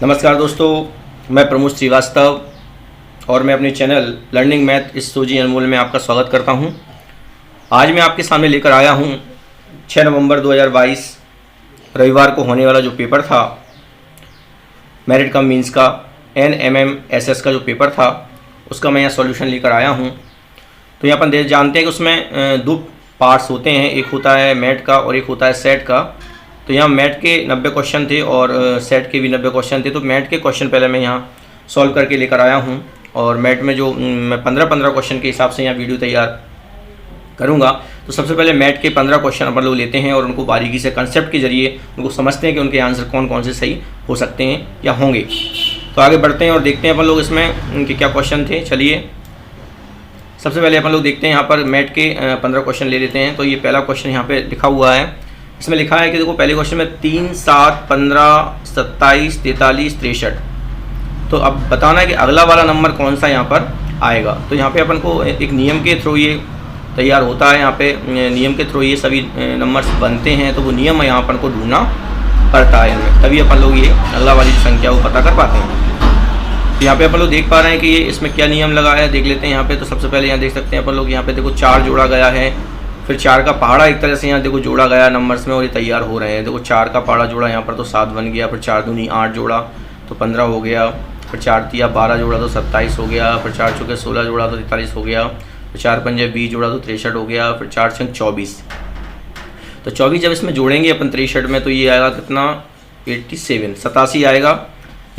नमस्कार दोस्तों, मैं प्रमोद श्रीवास्तव और मैं अपने चैनल लर्निंग मैथ इस सोजी अनमोल में आपका स्वागत करता हूं। आज मैं आपके सामने लेकर आया हूं 6 नवंबर 2022 रविवार को होने वाला जो पेपर था मेरिट कम मीन्स का NMMSS का जो पेपर था उसका मैं यहाँ सॉल्यूशन लेकर आया हूँ। तो यहाँ पर जानते हैं कि उसमें दो पार्ट्स होते हैं, एक होता है मैट का और एक होता है सेट का। तो यहाँ मैट के 90 क्वेश्चन थे और सेट के भी 90 क्वेश्चन थे। तो मैट के क्वेश्चन पहले मैं यहाँ सॉल्व करके लेकर आया हूँ और मैट में जो मैं 15 क्वेश्चन के हिसाब से यहाँ वीडियो तैयार करूँगा। तो सबसे पहले मैट के 15 क्वेश्चन अपन लोग लेते हैं और उनको बारीकी से कंसेप्ट के जरिए उनको समझते हैं कि उनके आंसर कौन कौन से सही हो सकते हैं या होंगे। तो आगे बढ़ते हैं और देखते हैं अपन लोग इसमें उनके क्या क्वेश्चन थे। चलिए सबसे पहले अपन लोग देखते हैं यहाँ पर मैट के 15 क्वेश्चन ले लेते हैं। तो ये पहला क्वेश्चन यहाँ पे लिखा हुआ है, इसमें लिखा है कि देखो पहले क्वेश्चन में 3, 7, 15, 27, 43, 63। तो अब बताना है कि अगला वाला नंबर कौन सा यहाँ पर आएगा। तो यहाँ पे अपन को एक नियम के थ्रू ये तैयार होता है, यहाँ पे नियम के थ्रू ये सभी नंबर्स बनते हैं। तो वो नियम यहाँ अपन को ढूंढना पड़ता है इनमें, तभी अपन लोग ये अगला वाली संख्या को पता कर पाते हैं। तो यहाँ पे अपन लोग देख पा रहे हैं कि ये इसमें क्या नियम लगा है, देख लेते हैं यहाँ पे। तो सबसे पहले यहाँ देख सकते हैं अपन लोग, यहाँ पे देखो 4 जोड़ा गया है, फिर 4 का पहाड़ा एक तरह से यहाँ देखो जोड़ा गया नंबर्स में और ये तैयार हो रहे हैं। देखो 4 का पहाड़ा जोड़ा यहाँ पर तो 7 बन गया, फिर 4 दूनी 8 जोड़ा तो 15 हो गया, फिर 4 तिया 12 जोड़ा तो 27 हो गया, फिर 4 चौके 16 जोड़ा तो 43 हो गया, फिर 4 पंजे 20 जोड़ा तो 63 हो गया, फिर 4 छंग 24। तो 24 जब इसमें जोड़ेंगे अपन 63 में तो ये आएगा कितना 87 आएगा,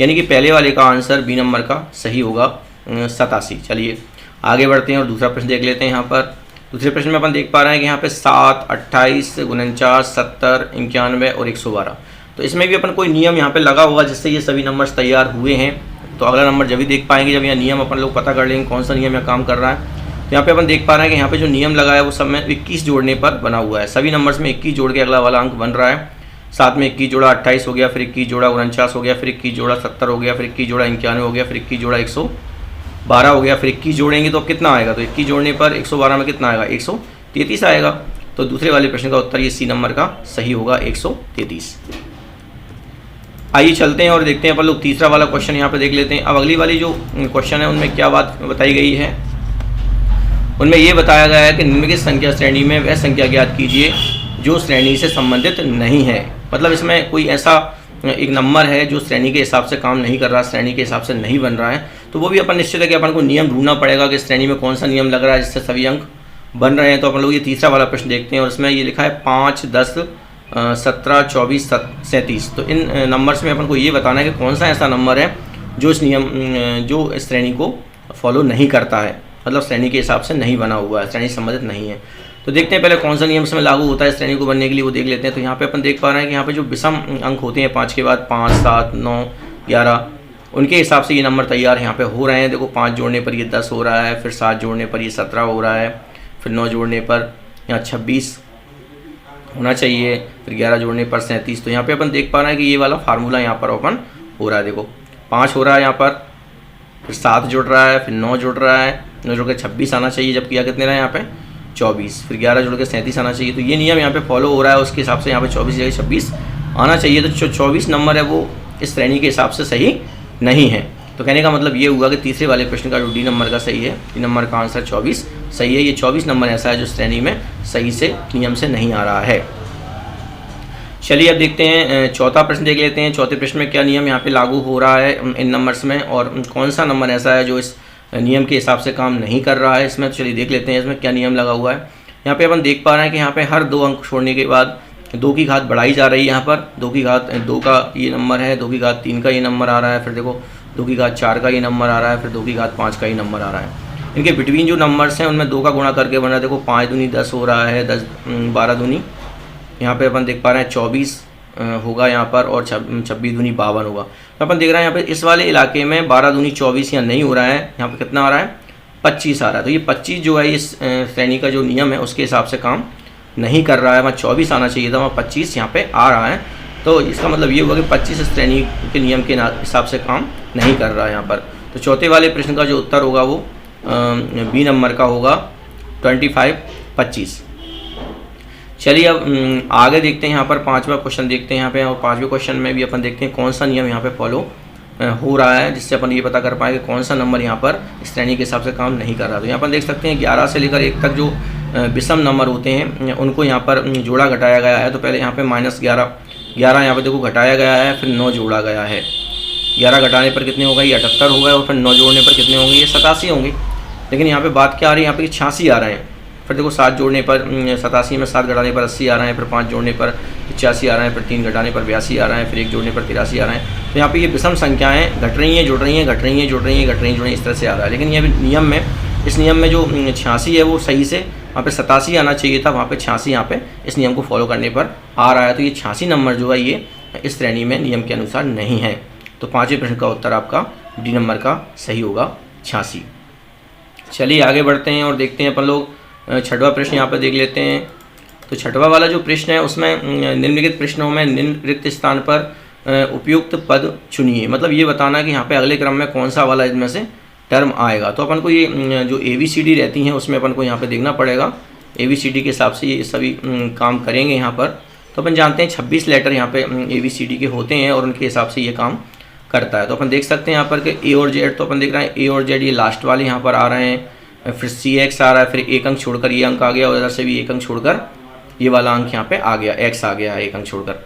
यानी कि पहले वाले का आंसर बी नंबर का सही होगा 87। चलिए आगे बढ़ते हैं और दूसरा प्रश्न देख लेते हैं। यहाँ पर दूसरे प्रश्न में अपन देख पा रहे हैं कि यहाँ पे 7, 28, 49, 70, 91 और 112। तो इसमें भी अपन कोई नियम यहाँ पे लगा होगा जिससे ये सभी नंबर्स तैयार हुए हैं। तो अगला नंबर जब भी देख पाएंगे जब यहाँ नियम अपन लोग पता कर लेंगे कौन सा नियम यहाँ काम कर रहा है। तो यहाँ पे अपन देख पा रहे हैं कि यहाँ पे जो नियम लगा है वो सब में 21 जोड़ने पर बना हुआ है। सभी नंबर्स में 21 जोड़ के अगला वाला अंक बन रहा है। 7 में 21 जोड़ा 28 हो गया, फिर 21 जोड़ा 49 हो गया, फिर 21 जोड़ा 70 हो गया, फिर 21 जोड़ा 91 हो गया, फिर 21 जोड़ा 112 हो गया, फिर 21 जोड़ेंगे तो अब कितना आएगा। तो 21 जोड़ने पर 112 में कितना आएगा 133 आएगा। तो दूसरे वाले प्रश्न का उत्तर ये सी नंबर का सही होगा 133। आइए चलते हैं और देखते हैं अपन लोग तीसरा वाला क्वेश्चन यहाँ पे देख लेते हैं। अब अगली वाली जो क्वेश्चन है उनमें क्या बात बताई गई है, उनमें ये बताया गया है कि निम्नलिखित संख्या श्रेणी में वह संख्या ज्ञात कीजिए जो श्रेणी से संबंधित नहीं है। मतलब इसमें कोई ऐसा एक नंबर है जो श्रेणी के हिसाब से काम नहीं कर रहा, श्रेणी के हिसाब से नहीं बन रहा है। तो वो भी अपन निश्चित है कि अपन को नियम ढूंढना पड़ेगा कि श्रेणी में कौन सा नियम लग रहा है जिससे सभी अंक बन रहे हैं। तो अपन लोग ये तीसरा वाला प्रश्न देखते हैं और इसमें ये लिखा है 5, 10, 17, 24, 37। तो इन नंबर्स में अपन को ये बताना है कि कौन सा ऐसा नंबर है जो इस नियम जो इस श्रेणी को फॉलो नहीं करता है, मतलब श्रेणी के हिसाब से नहीं बना हुआ है, श्रेणी संबंधित नहीं है। तो देखते हैं पहले कौन सा नियम इसमें लागू होता है श्रेणी को बनने के लिए, वो देख लेते हैं। तो यहाँ पे अपन देख पा रहे हैं कि यहाँ पे जो विषम अंक होते हैं 5 के बाद 5, 7, 9, 11, उनके हिसाब से ये नंबर तैयार यहाँ पे हो रहे हैं। देखो 5 जोड़ने पर ये 10 हो रहा है, फिर 7 जोड़ने पर ये 17 हो रहा है, फिर 9 जोड़ने पर यहाँ 26 होना चाहिए, फिर 11 जोड़ने पर 37। तो यहाँ पे अपन देख पा रहे हैं कि ये वाला फार्मूला यहाँ पर ओपन हो रहा है। देखो 5 हो रहा है यहाँ पर, फिर 7 जुड़ रहा है, फिर 9 जुड़ रहा है, 9 जोड़ के 26 आना चाहिए, जबकि यह कितने रहा है यहाँ पे 24, फिर 11 जोड़ के 37 आना चाहिए। तो ये नियम यहाँ पे फॉलो हो रहा है, उसके हिसाब से यहाँ पे 24 जगह 26 आना चाहिए। तो जो 24 नंबर है वो इस श्रेणी के हिसाब से सही नहीं है। तो कहने का मतलब ये हुआ कि तीसरे वाले प्रश्न का जो डी नंबर का सही है, डी नंबर का आंसर 24 सही है। ये 24 नंबर ऐसा है जो श्रेणी में सही से नियम से नहीं आ रहा है। चलिए अब देखते हैं चौथा प्रश्न देख लेते हैं। चौथे प्रश्न में क्या नियम यहाँ पे लागू हो रहा है इन नंबर्स में और कौन सा नंबर ऐसा है जो इस नियम के हिसाब से काम नहीं कर रहा है इसमें। तो चलिए देख लेते हैं इसमें क्या नियम लगा हुआ है। यहाँ पे अपन देख पा रहे हैं कि यहाँ पे हर 2 अंक छोड़ने के बाद 2 की घात बढ़ाई जा रही है। यहाँ पर 2 की घात 2 का ये नंबर है, 2 की घात 3 का ये नंबर आ रहा है, फिर देखो 2 की घात 4 का ये नंबर आ रहा है, फिर 2 की घात 5 का ये नंबर आ रहा है। इनके बिटवीन जो नंबर्स हैं उनमें 2 का गुणा करके बन रहा है। देखो 5 दूनी 10 हो रहा है, 10 12 दूनी यहाँ पे अपन देख पा रहे हैं 24 होगा यहाँ पर, और 26 दूनी 52 होगा। तो अपन देख रहे हैं यहाँ पे इस वाले इलाके में 12 दूनी 24 यहाँ नहीं हो रहा है, यहाँ पे कितना आ रहा है 25 आ रहा है। तो ये 25 जो है इस श्रेणी का जो नियम है उसके हिसाब से काम नहीं कर रहा है। वहाँ 24 आना चाहिए था, वहाँ 25 यहाँ पे आ रहा है। तो इसका मतलब ये हुआ कि 25 इस श्रेणी के नियम के हिसाब से काम नहीं कर रहा है यहाँ पर। तो चौथे वाले प्रश्न का जो उत्तर होगा वो बी नंबर का होगा 25, 25। चलिए अब आगे देखते हैं। यहाँ पर 5वां क्वेश्चन देखते हैं यहाँ पे, और 5वें क्वेश्चन में भी अपन देखते हैं कौन सा नियम यहाँ पे फॉलो हो रहा है, जिससे अपन ये पता कर पाएंगे कौन सा नंबर यहाँ पर इस श्रेणी के हिसाब से काम नहीं कर रहा। तो यहाँ पर देख सकते हैं 11 से लेकर 1 तक जो विषम नंबर होते हैं उनको यहाँ पर जोड़ा घटाया गया है। तो पहले यहाँ पे -11 यहाँ पर देखो घटाया गया है, फिर 9 जोड़ा गया है। 11 घटाने पर कितने हो गए, ये 78 हो गए, और फिर 9 जोड़ने पर कितने होंगे, ये 87 होंगे। लेकिन यहाँ पे बात क्या आ रही है, यहाँ पे 86 आ रहे हैं। फिर देखो 7 जोड़ने पर 87 में 7 घटाने पर 80 आ रहे हैं, फिर 5 जोड़ने पर 85 आ रहे हैं, फिर 3 घटाने पर 82 आ रहे हैं, फिर 1 जोड़ने पर 83 आ रहे हैं। तो यहाँ पे ये विषम संख्याएं घट रही हैं, जुड़ रही हैं, घट रही हैं, जुड़ रही हैं, घट रही हैं, जुड़ रही हैं, इस तरह से आ रहा है। लेकिन ये नियम में, इस नियम में जो 86 है वो सही से वहाँ पे 87 आना चाहिए था, वहाँ पे 86 यहाँ पे इस नियम को फॉलो करने पर आ रहा है। तो ये 86 नंबर जो है ये इस श्रेणी में नियम के अनुसार नहीं है। तो 5वें प्रश्न का उत्तर आपका डी नंबर का सही होगा, 86। चलिए आगे बढ़ते हैं और देखते हैं अपन लोग 6वां प्रश्न यहाँ पर देख लेते हैं। तो 6वां वाला जो प्रश्न है उसमें निम्नलिखित प्रश्नों में निम्न रिक्त स्थान पर उपयुक्त पद चुनिए। मतलब ये बताना कि यहाँ पे अगले क्रम में कौन सा वाला इसमें से टर्म आएगा। तो अपन को ये जो ABCD रहती हैं उसमें अपन को यहाँ पे देखना पड़ेगा। ABCD के हिसाब से ये सभी काम करेंगे यहाँ पर। तो अपन जानते हैं 26 लेटर यहाँ पे ABCD के होते हैं और उनके हिसाब से ये काम करता है। तो अपन देख सकते हैं यहाँ पर कि A और Z, तो अपन देख रहे हैं A और Z ये लास्ट वाले यहाँ पर आ रहे हैं, फिर CX आ रहा है, फिर 1 अंक छोड़कर ये अंक आ गया, और इधर से भी 1 अंक छोड़कर ये वाला अंक यहाँ पे आ गया, X आ गया है 1 अंक छोड़कर।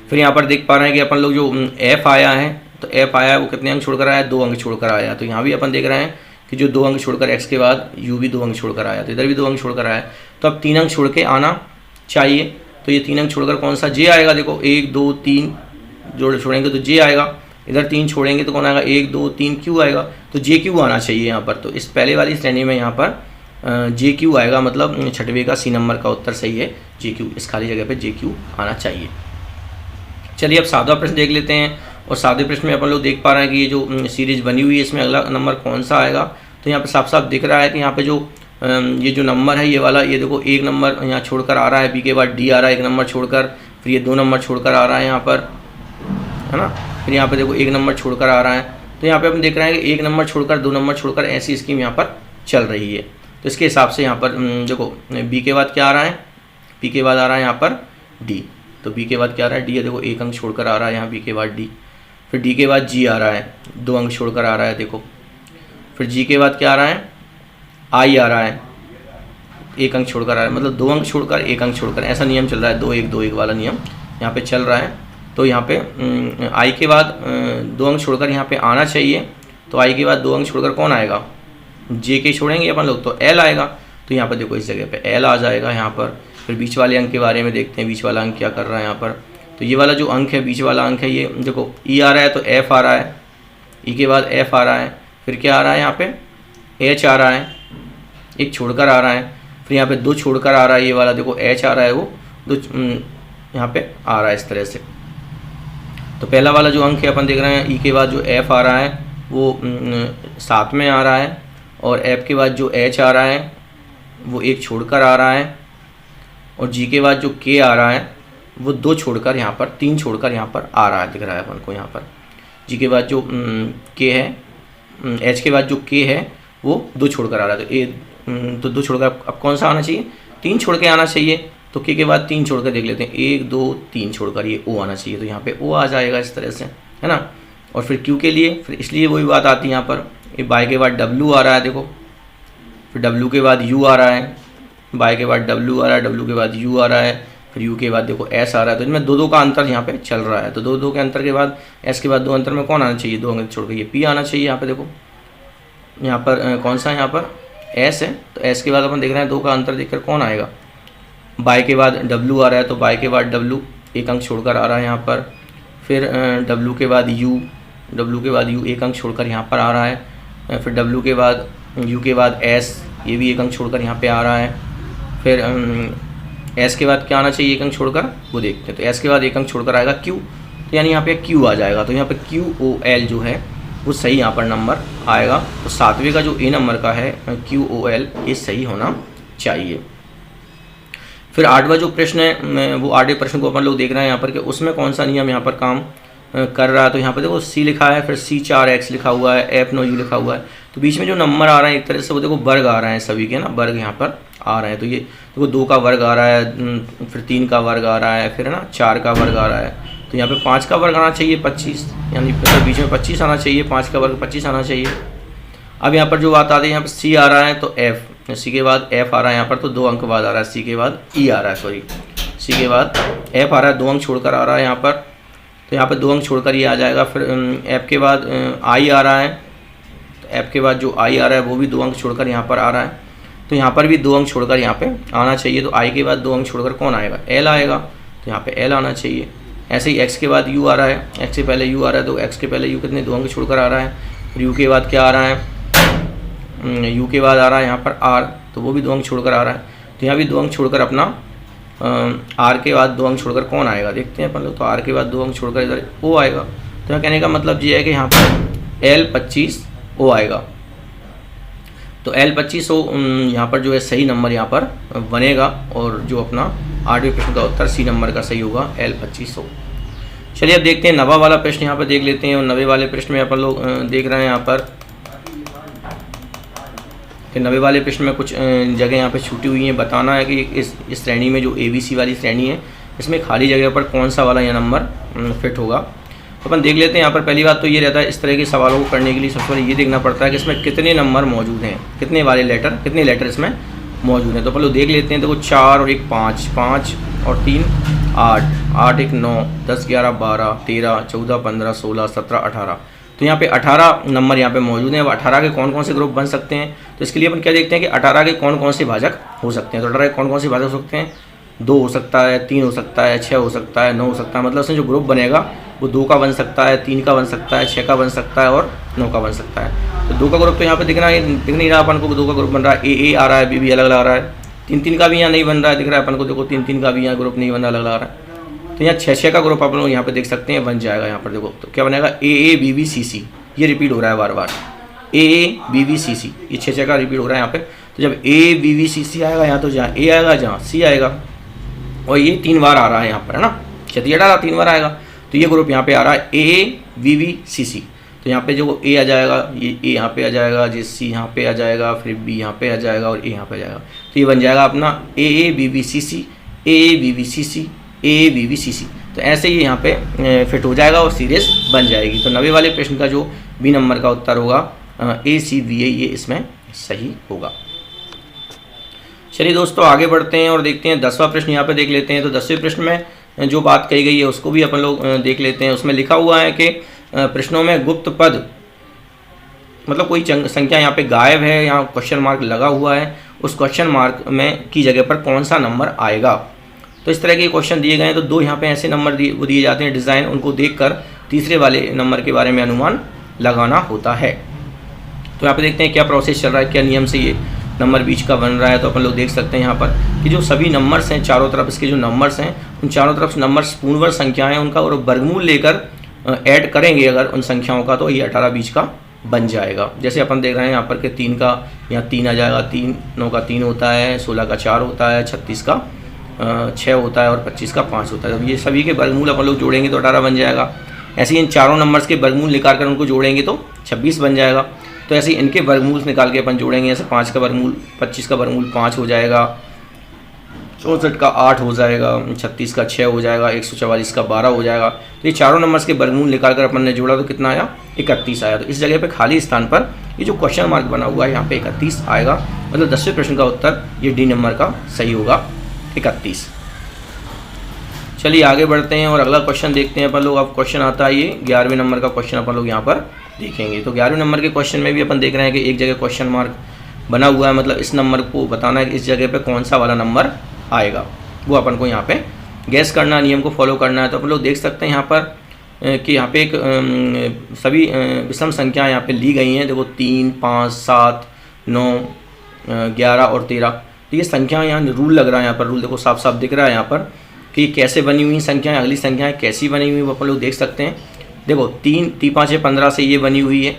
फिर यहाँ पर देख पा रहे हैं कि अपन लोग जो F आया है, तो F आया है वो कितने अंक छोड़कर आया, 2 अंक छोड़कर आया। तो यहाँ भी अपन देख रहे हैं कि जो 2 अंक छोड़कर X के बाद U भी 2 अंक छोड़कर आया, तो इधर भी 2 अंक छोड़कर आया। तो अब 3 अंक छोड़ के आना चाहिए। तो ये 3 अंक छोड़कर कौन सा, J आएगा। देखो 1 2 3 जोड़ छोड़ेंगे तो J आएगा, इधर 3 छोड़ेंगे तो कौन आएगा, 1 2 3 Q आएगा। तो JQ आना चाहिए यहाँ पर। तो इस पहले वाली श्रेणी में यहाँ पर JQ आएगा, मतलब 6वें का C नंबर का उत्तर सही है JQ। इस खाली जगह पे JQ आना चाहिए। चलिए अब 7वां प्रश्न देख लेते हैं। और 7वें प्रश्न में अपन लोग देख पा रहे हैं कि ये जो सीरीज बनी हुई है इसमें अगला नंबर कौन सा आएगा। तो यहाँ पे साफ साफ दिख रहा है कि यहाँ पे जो ये जो नंबर है ये वाला, ये देखो 1 नंबर यहाँ छोड़कर आ रहा है, B के बाद D आ रहा है 1 नंबर छोड़कर, फिर ये 2 नंबर छोड़कर आ रहा है यहाँ पर, है ना। फिर यहाँ पे देखो 1 नंबर छोड़कर आ रहा है। तो यहाँ पे अपन देख रहे हैं कि 1 नंबर छोड़कर 2 नंबर छोड़कर ऐसी स्कीम यहाँ पर चल रही है। तो इसके हिसाब से यहाँ पर देखो B के बाद क्या आ रहा है, B के बाद आ रहा है यहाँ पर D। तो B के बाद क्या आ रहा है, D है। देखो 1 अंक छोड़कर आ रहा है यहाँ B के बाद D। फिर D के बाद G आ रहा है, 2 अंक छोड़कर आ रहा है देखो। फिर G के बाद क्या आ रहा है, I आ रहा है, 1 अंक छोड़कर आ रहा है, मतलब 2 अंक छोड़कर 1 अंक छोड़कर, ऐसा नियम चल रहा है, 2 1 2 1 वाला नियम यहाँ पे चल रहा है। तो यहाँ पे I के बाद 2 अंक छोड़कर यहाँ पे आना चाहिए। तो I के बाद 2 अंक छोड़कर कौन आएगा, J के छोड़ेंगे अपन लोग तो L आएगा। तो यहाँ पर देखो इस जगह पे L आ जाएगा यहाँ पर। फिर बीच वाले अंक के बारे में देखते हैं, बीच वाला अंक क्या कर रहा है यहाँ पर। तो ये वाला जो अंक है, बीच वाला अंक है, ये देखो E आ रहा है तो F आ रहा है, E के बाद F आ रहा है, फिर क्या आ रहा है यहाँ पे H आ रहा है, 1 छोड़कर आ रहा है, फिर यहाँ पे 2 छोड़कर आ रहा है, ये वाला देखो H आ रहा है, वो 2 यहाँ पे आ रहा है इस तरह से। तो पहला वाला जो अंक है अपन देख रहे हैं, E के बाद जो F आ रहा है वो 7 में आ रहा है, और F के बाद जो H आ रहा है वो 1 छोड़कर आ रहा है, और G के बाद जो K आ रहा है वो 2 छोड़कर यहाँ पर 3 छोड़कर यहाँ पर आ रहा है, दिख रहा है अपन को यहाँ पर। G के बाद जो K है, H के बाद जो K है वो 2 छोड़कर आ रहा है। तो 2 छोड़कर अब कौन सा आना चाहिए, 3 छोड़ के आना चाहिए। तो K के बाद 3 छोड़कर देख लेते हैं, 1 2 3 छोड़कर ये O आना चाहिए। तो यहाँ पे O आ जाएगा इस तरह से, है ना। और फिर Q के लिए फिर इसलिए वही बात आती है यहाँ पर, ये Y के बाद W आ रहा है देखो, फिर W के बाद U आ रहा है, Y के बाद W आ रहा है, W के बाद U आ रहा है, फिर U के बाद देखो S आ रहा है। तो इनमें 2 2 का अंतर यहाँ पे चल रहा है। तो 2 2 के अंतर के बाद S के बाद 2 अंतर में कौन आना चाहिए, 2 अंक छोड़ के ये P आना चाहिए। यहाँ पे देखो, यहाँ पर कौन सा है, यहाँ पर S है। तो S के बाद अपन देख रहे हैं 2 का अंतर देखकर कौन आएगा, Y के बाद W आ रहा है, तो Y के बाद W 1 अंक छोड़कर आ रहा है यहाँ पर। फिर W के बाद U, W के बाद U 1 अंक छोड़कर यहाँ पर आ रहा है। फिर W के बाद U के बाद S, ये भी 1 अंक छोड़कर यहाँ पे आ रहा है। फिर S के बाद क्या आना चाहिए 1 अंक छोड़कर, वो देखते हैं। तो S के बाद 1 अंक छोड़कर आएगा Q, तो यानी यहाँ पे Q आ जाएगा। तो यहाँ पे QOL जो है वो सही यहाँ पर नंबर आएगा। तो 7वें का जो A नंबर का है QOL, ये सही होना चाहिए। फिर 8वां जो प्रश्न है वो 8वें प्रश्न को अपन लोग देख रहे हैं यहाँ पर कि उसमें कौन सा नियम यहाँ पर काम कर रहा है। तो यहाँ पर देखो C लिखा है, फिर C4X लिखा हुआ है, F9U लिखा हुआ है। तो बीच में जो नंबर आ रहे हैं एक तरह से वो देखो वर्ग आ रहे हैं, सभी के ना वर्ग यहाँ पर आ रहे हैं। तो ये देखो 2 का वर्ग आ रहा है, फिर 3 का वर्ग आ रहा है, फिर ना 4 का वर्ग आ रहा है, तो यहाँ पे 5 का वर्ग आना चाहिए 25, यानी बीच में 25 आना चाहिए, 5 का वर्ग 25 आना चाहिए। अब यहाँ पर जो बात आ रही है, यहाँ पर सी आ रहा है तो एफ, सी के बाद एफ आ रहा है यहाँ पर, तो 2 अंक बाद आ रहा है, सी के बाद ई आ रहा है, सॉरी सी के बाद एफ आ रहा है, 2 अंक छोड़कर आ रहा है यहाँ पर, तो यहाँ पर 2 अंक छोड़कर ये आ जाएगा। फिर एफ के बाद आई आ रहा है, तो एफ के बाद जो आई आ रहा है वो भी 2 अंक छोड़कर यहाँ पर आ रहा है, तो यहाँ पर भी 2 अंक छोड़कर यहाँ पे आना चाहिए। तो आई के बाद 2 अंक छोड़कर कौन आएगा, एल आएगा, तो यहाँ पे एल आना चाहिए। ऐसे ही एक्स के बाद यू आ रहा है, एक्स से पहले यू आ रहा है, तो एक्स के पहले यू कितने 2 अंक छोड़कर आ रहा है। फिर यू के बाद क्या आ रहा है, यू के बाद आ रहा है यहाँ पर आर, तो वो भी 2 अंक छोड़कर आ रहा है। तो यहाँ भी 2 अंक छोड़कर अपना आर के बाद 2 अंक छोड़कर कौन आएगा, देखते हैं अपन लोग। तो आर के बाद 2 अंक छोड़कर इधर ओ आएगा। तो यहाँ कहने का मतलब ये है कि यहाँ पर एल 25 ओ आएगा। तो एल 25 ओ यहाँ पर जो है सही नंबर यहाँ पर बनेगा, और जो अपना 8वें प्रश्न का उत्तर सी नंबर का सही होगा, एल 25 ओ। चलिए अब देखते हैं 90 वाला प्रश्न यहाँ पर देख लेते हैं। और 90 वाले प्रश्न में अपन लोग देख रहे हैं यहाँ पर कि 90 वाले प्रश्न में कुछ जगह यहाँ पे छूटी हुई हैं। बताना है कि इस श्रेणी में जो ABC वाली श्रेणी है, इसमें खाली जगह पर कौन सा वाला यह नंबर फिट होगा। तो अपन देख लेते हैं। यहाँ पर पहली बात तो ये रहता है, इस तरह के सवालों को करने के लिए सबसे पहले ये देखना पड़ता है कि इसमें कितने नंबर मौजूद हैं, कितने लेटर इसमें मौजूद हैं। तो अपन लोग देख लेते हैं। देखो 4 और 1 5, 5 और 3 8, 8 1 9, 10 11 12 13 14 15 16 17 18। तो यहाँ पे 18 नंबर यहाँ पे मौजूद हैं। अब 18 के कौन कौन से ग्रुप बन सकते हैं, तो इसके लिए अपन क्या देखते हैं कि 18 के कौन कौन से भाजक हो सकते हैं। तो 18 के कौन कौन से भाजक हो सकते हैं, 2 हो सकता है, 3 हो सकता है, 6 हो सकता है, 9 हो सकता है। मतलब उसमें जो ग्रुप बनेगा वो 2 का बन सकता है, 3 का बन सकता है, 6 का बन सकता है और 9 का बन सकता है। तो 2 का ग्रुप तो यहाँ पे दिख नहीं रहा अपन को, 2 का ग्रुप बन रहा है, ए आ रहा है, बी अलग आ रहा है। 3 का भी यहाँ नहीं बन रहा है, दिख रहा है अपन को। देखो 3 का भी यहाँ ग्रुप नहीं बन रहा, अलग आ रहा है। तो यहाँ 6 का ग्रुप आप लोग यहाँ पे देख सकते हैं, बन जाएगा। यहाँ पर देखो तो क्या बनेगा, ए बी बी सी सी, ये रिपीट हो रहा है बार बार, ए बी बी सी सी, ये 6 का रिपीट हो रहा है यहाँ पे। तो जब ए बी बी सी सी आएगा यहाँ, तो जहाँ ए आएगा जहाँ सी आएगा, और ये 3 बार आ रहा है यहाँ पर, है ना, 18 3 बार आएगा। तो ये ग्रुप यहाँ पे आ रहा है ए बी बी सी सी। तो यहाँ पे जो ए आ जाएगा, ये ए यहाँ पे आ जाएगा, जे सी यहाँ पे आ जाएगा, फिर बी यहाँ पे आ जाएगा और ए यहाँ पे आ जाएगा। तो ये बन जाएगा अपना A B B C C, A B B C C, A B B C C. तो ऐसे ही यहाँ पे फिट हो जाएगा और सीरीज बन जाएगी। तो 90 वाले प्रश्न का जो बी नंबर का उत्तर होगा ACVA, ये इसमें सही होगा। चलिए दोस्तों आगे बढ़ते हैं और देखते हैं 10वां प्रश्न यहाँ पे देख लेते हैं। तो 10वें प्रश्न में जो बात कही गई है उसको भी अपन लोग देख लेते हैं। उसमें लिखा हुआ है कि प्रश्नों में गुप्त पद, मतलब कोई संख्या यहाँ पे गायब है, यहाँ क्वेश्चन मार्क लगा हुआ है, उस क्वेश्चन मार्क में की जगह पर कौन सा नंबर आएगा। तो इस तरह के क्वेश्चन दिए गए हैं। तो 2 यहाँ पे ऐसे नंबर दिए जाते हैं डिज़ाइन, उनको देखकर तीसरे वाले नंबर के बारे में अनुमान लगाना होता है। तो यहाँ पे देखते हैं क्या प्रोसेस चल रहा है, क्या नियम से ये नंबर बीच का बन रहा है। तो अपन लोग देख सकते हैं यहाँ पर कि जो सभी नंबर्स हैं चारों तरफ, इसके जो नंबर्स हैं उन चारों तरफ नंबर्स पूर्णवर्ग संख्याएं हैं, उनका और वर्गमूल लेकर ऐड करेंगे अगर उन संख्याओं का, तो ये 18 बीच का बन जाएगा। जैसे अपन देख रहे हैं यहाँ पर कि 3 का यहाँ 3 आ जाएगा, 3 9 का 3 होता है, 16 का 4 होता है, 36 का 6 होता है और 25 का 5 होता है। जब ये सभी के वर्गमूल अपन लोग जोड़ेंगे तो 18 बन जाएगा। ऐसे ही इन चारों नंबर्स के वर्गमूल निकाल कर उनको जोड़ेंगे तो 26 बन जाएगा। तो ऐसे ही इनके वर्गमूल निकाल के अपन जोड़ेंगे, जैसे 5 का वर्गमूल 25 का वर्गमूल 5 हो जाएगा, 64 का 8 हो जाएगा, 36 का 6 हो जाएगा, 144 का 12 हो जाएगा। तो ये चारों नंबर्स के वर्गमूल निकाल कर अपन ने जोड़ा तो कितना आया, 31 आया। तो इस जगह पे खाली स्थान पर ये जो क्वेश्चन मार्क बना हुआ है यहाँ पे 31 आएगा। मतलब 10वें प्रश्न का उत्तर ये डी नंबर का सही होगा, 31। चलिए आगे बढ़ते हैं और अगला क्वेश्चन देखते हैं अपन लोग। अब क्वेश्चन आता है ये 11वें नंबर का क्वेश्चन अपन लोग यहाँ पर देखेंगे। तो 11वें नंबर के क्वेश्चन में भी अपन देख रहे हैं कि एक जगह क्वेश्चन मार्क बना हुआ है, मतलब इस नंबर को बताना है कि इस जगह पे कौन सा वाला नंबर आएगा, वो अपन को यहाँ पे गैस करना, नियम को फॉलो करना है। तो अपन लोग देख सकते हैं यहाँ पर कि यहाँ पे एक सभी विषम संख्या यहाँ पे ली गई हैं। देखो 3 5 7 9 11 और 13। तो ये संख्या यहाँ रूल लग रहा है, यहाँ पर रूल देखो साफ साफ दिख रहा है यहाँ पर कि कैसे बनी हुई संख्याएं, अगली संख्याएं कैसी बनी हुई वो अपन लोग देख सकते हैं। देखो 3 3 5 15 से ये बनी हुई है,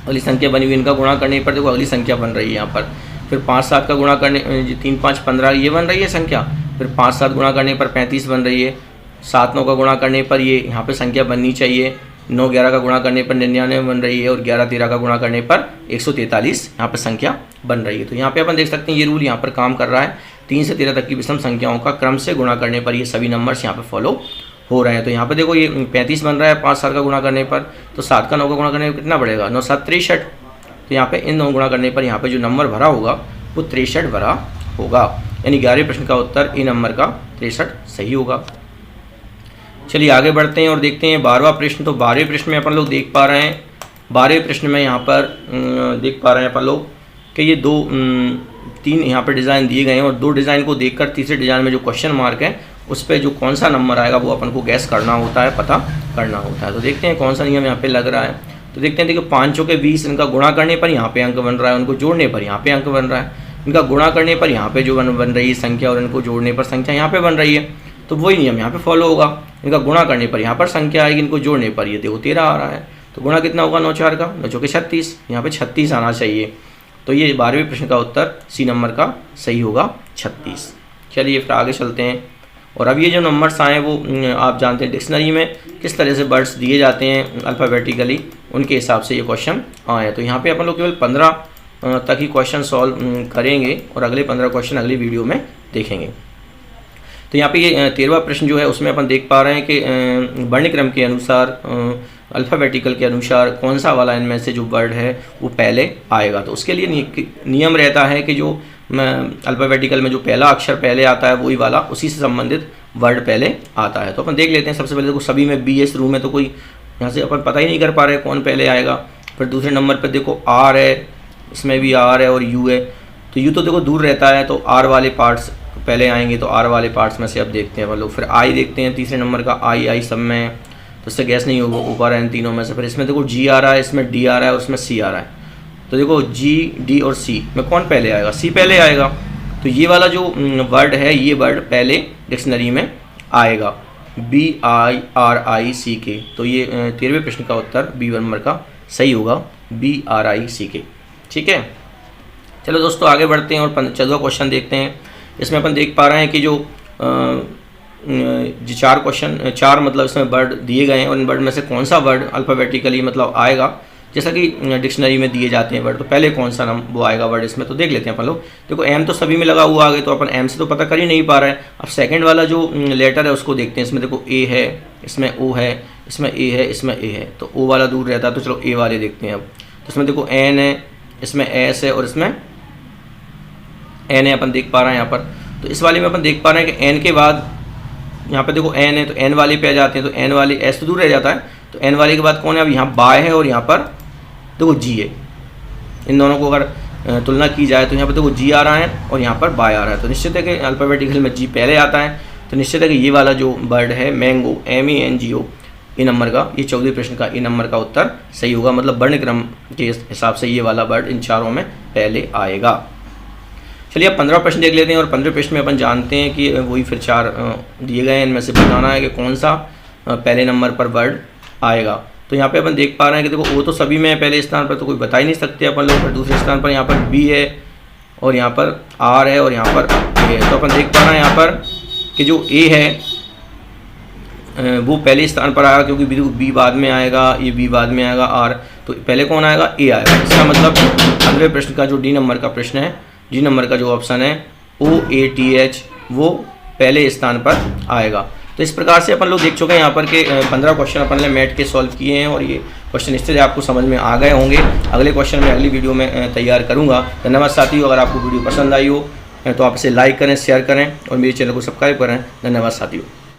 अगली संख्या बनी हुई, इनका गुणा करने पर देखो अगली संख्या बन रही है यहाँ पर। फिर 5 7 का गुणा करने 3 5 15 ये बन रही है संख्या, फिर 5 7 गुणा करने पर 35 बन रही है, 7 9 का गुणा करने पर ये यहाँ पे संख्या बननी चाहिए, 9 11 का गुणा करने पर 99 बन रही है और 11 13 का गुणा करने पर 143 यहाँ पर संख्या बन रही है। तो यहाँ पे अपन देख सकते हैं ये रूल यहाँ पर काम कर रहा है। 3 से 13 तक की विषम संख्याओं का क्रम से गुणा करने पर ये सभी नंबर्स यहाँ पर फॉलो हो रहे हैं। तो यहाँ पे देखो ये 35 बन रहा है 5 7 का गुणा करने पर, तो 7 का 9 का गुणा करने पर कितना बढ़ेगा, 9 7 63। तो यहाँ पे इन 9 गुणा करने पर यहाँ पे जो नंबर भरा होगा वो 63 भरा होगा, यानी 11वें प्रश्न का उत्तर ए नंबर का 63 सही होगा। चलिए आगे बढ़ते हैं और देखते हैं 12वां प्रश्न। तो 12वें प्रश्न में अपन लोग देख पा रहे हैं, 12वें प्रश्न में यहाँ पर देख पा रहे हैं अपन लोग कि ये 3 यहाँ पर डिज़ाइन दिए गए हैं और 2 डिज़ाइन को देखकर तीसरे डिज़ाइन में जो क्वेश्चन मार्क है उस पर जो कौन सा नंबर आएगा वो अपन को गैस करना होता है, पता करना होता है। तो देखते हैं कौन सा नियम यहाँ पे लग रहा है। तो देखते हैं, देखिए 5 चौके 20, इनका गुणा करने पर यहाँ पे अंक बन रहा है, उनको जोड़ने पर यहाँ पे अंक बन रहा है, इनका गुणा करने पर यहाँ पे जो बन रही है संख्या और इनको जोड़ने पर संख्या यहाँ पे बन रही है। तो वही नियम यहाँ पे फॉलो होगा, इनका गुणा करने पर यहाँ पर संख्या आएगी, इनको जोड़ने पर ये देखो 13 आ रहा है। तो गुणा कितना होगा 9 4 का, 9 चौके 36, यहाँ पे 36 आना चाहिए। तो ये 12वें प्रश्न का उत्तर सी नंबर का सही होगा 36। चलिए फिर आगे चलते हैं। और अब ये जो नंबर्स आए वो आप जानते हैं डिक्शनरी में किस तरह से वर्ड्स दिए जाते हैं अल्फ़ाबेटिकली, उनके हिसाब से ये क्वेश्चन आए हैं। तो यहाँ पे अपन लोग केवल 15 तक ही क्वेश्चन सॉल्व करेंगे और अगले 15 क्वेश्चन अगली वीडियो में देखेंगे। तो यहाँ पे ये 13वां प्रश्न जो है उसमें अपन देख पा रहे हैं कि वर्णक्रम के अनुसार, अल्फ़ाबेटिकल के अनुसार कौन सा वाला इनमें से जो वर्ड है वो पहले आएगा। तो उसके लिए नियम रहता है कि जो अल्फ़ाबेटिकल में जो पहला अक्षर पहले आता है वही वाला उसी से संबंधित वर्ड पहले आता है। तो अपन देख लेते हैं। सबसे पहले देखो सभी में बी है, शुरू में तो कोई यहाँ से अपन पता ही नहीं कर पा रहे कौन पहले आएगा। फिर दूसरे नंबर पर देखो आर है, इसमें भी आर है और यू है। तो यू तो देखो दूर रहता है, तो आर वाले पार्ट्स पहले आएंगे। तो आर वाले पार्ट्स में से अब देखते हैं अपन लोग। फिर आई देखते हैं, तीसरे नंबर का आई सब में है, तो इससे गैस नहीं होगा, ऊपर है इन तीनों में से। फिर इसमें देखो जी आ रहा है, इसमें डी आ रहा है और इसमें सी आ रहा है। तो देखो जी डी और सी में कौन पहले आएगा, सी पहले आएगा। तो ये वाला जो वर्ड है ये वर्ड पहले डिक्शनरी में आएगा, BIRICK। तो ये 13वें प्रश्न का उत्तर बी नंबर का सही होगा, BRICK। ठीक है, चलो दोस्तों आगे बढ़ते हैं और 14वां क्वेश्चन देखते हैं। इसमें अपन देख पा रहे हैं कि जो 4 मतलब इसमें वर्ड दिए गए हैं और इन वर्ड में से कौन सा वर्ड अल्फ़ाबेटिकली मतलब आएगा, जैसा कि डिक्शनरी में दिए जाते हैं वर्ड। तो पहले कौन सा वो आएगा वर्ड इसमें, तो देख लेते हैं अपन लोग। देखो एम तो सभी में लगा हुआ आगे, तो अपन एम से तो पता कर ही नहीं पा रहे हैं। अब सेकंड वाला जो लेटर है उसको देखते हैं। इसमें देखो ए है, इसमें ओ है, इसमें ए है, इसमें ए है। तो ओ वाला दूर रहता है, तो चलो ए वाले देखते हैं अब। तो इसमें देखो एन है, इसमें एस है और इसमें एन है, अपन देख पा रहे हैं यहाँ पर। तो इस वाले में अपन देख पा रहे हैं कि एन के बाद यहाँ पे देखो एन है, तो एन वाले पे आ जाते हैं। तो एन वाले एस तो दूर रह जाता है, तो एन वाले के बाद कौन है, अब यहाँ बाय है और यहाँ पर देखो जी है। इन दोनों को अगर तुलना की जाए तो यहाँ पर देखो जी आ रहा है और यहाँ पर बाय आ रहा है। तो निश्चित है कि अल्फ़ाबेटिकल में जी पहले आता है। तो निश्चित है कि ये वाला जो वर्ड है मैंगो, MENGO, ए नंबर का, ये 14वें प्रश्न का ए नंबर का उत्तर सही होगा। मतलब वर्णक्रम के हिसाब से ये वाला वर्ड इन चारों में पहले आएगा। चलिए अब 15 प्रश्न देख लेते हैं। और 15 प्रश्न में अपन जानते हैं कि वही फिर 4 दिए गए हैं, इनमें से बताना है कि कौन सा पहले नंबर पर वर्ड आएगा। तो यहाँ पे अपन देख पा रहे हैं कि देखो ओ तो सभी में है पहले स्थान पर, तो कोई बता ही नहीं सकते अपन लोग। फिर दूसरे स्थान पर यहाँ पर बी है और यहाँ पर आर है और यहाँ पर ए है। तो अपन देख पा रहे हैं यहाँ पर कि जो ए है वो पहले स्थान पर आएगा, क्योंकि बी बाद में आएगा, ये बी बाद में आएगा, आर तो पहले कौन आएगा, ए आएगा। इसका मतलब 15वें प्रश्न का जो डी नंबर का प्रश्न है, डी नंबर का जो ऑप्शन है OATH, वो पहले स्थान पर आएगा। तो इस प्रकार से अपन लोग देख चुके हैं यहाँ पर कि 15 क्वेश्चन अपन ने मैथ के सॉल्व किए हैं और ये क्वेश्चन इससे आपको समझ में आ गए होंगे। अगले क्वेश्चन में अगली वीडियो में तैयार करूँगा। धन्यवाद साथियों। अगर आपको वीडियो पसंद आई हो तो आप इसे लाइक करें, शेयर करें और मेरे चैनल को सब्सक्राइब करें। धन्यवाद साथियों।